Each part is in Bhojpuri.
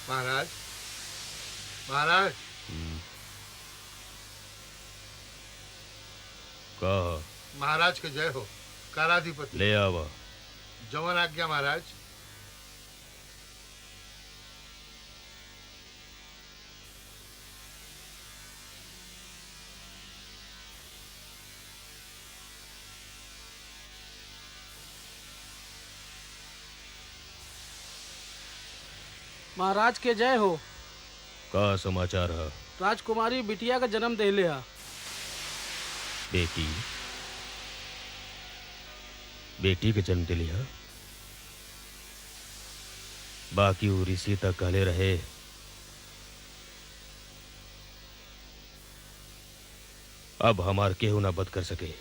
महाराज, महाराज। कहा। महाराज के जय हो। काराधिपति ले आवा। जवन आज्ञा महाराज। महाराज के जय हो। का समाचार है? राजकुमारी बिटिया का जन्म दे लिया। बेटी? बेटी के जन्म दे लिया? बाकी वो ऋषि तक कहले रहे अब हमार केहू ना बद कर सके।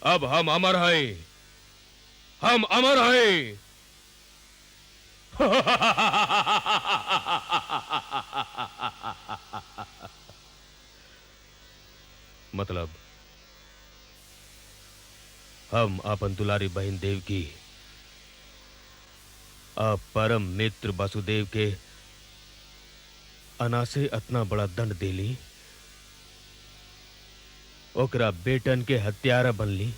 अब हम अमर हैं, हम अमर हैं। मतलब हम अपन दुलारी बहन देवकी आप परम मित्र वासुदेव के अनासे अतना बड़ा दंड देली, ओकरा बेटन के हत्यारा बनली।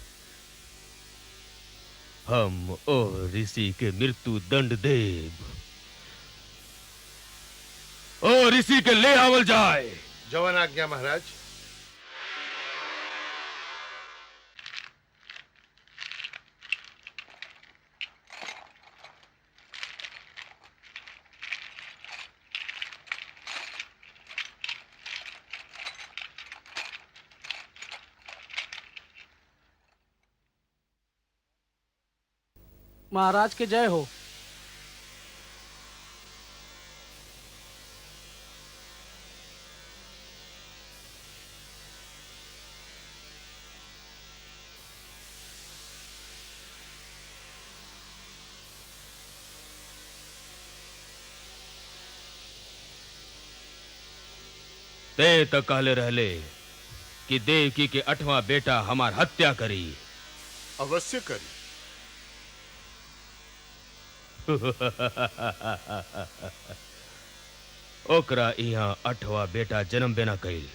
हम ओ ऋषि के मृत्यु दंड देव। ओ ऋषि के ले आवल जाए। जवन आज्ञा महाराज। महाराज के जय हो। ते तो कहले रहले कि देवकी के 8वां बेटा हमार हत्या करी। अवश्य करी। ओकरा यहाँ 8वां बेटा जन्म बेना कइल।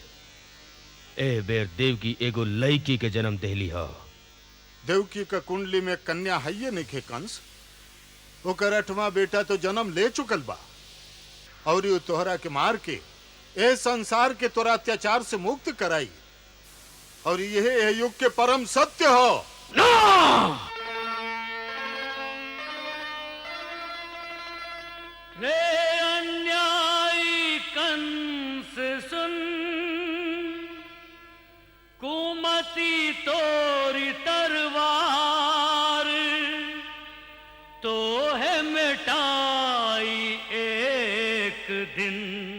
ए बेर देवकी एगो लड़की के जन्म देली ह। देवकी का कुंडली में कन्या है नहीं कंस। ओकर 8वां बेटा तो जन्म ले चुकल बा और यू तोहरा के मार के ए संसार के तोरा अत्याचार से मुक्त कराई और यह युग के परम सत्य हो। ना! रे अन्यायी कंस सुन, कुमति तोरी तरवार तो है मिटाई एक दिन।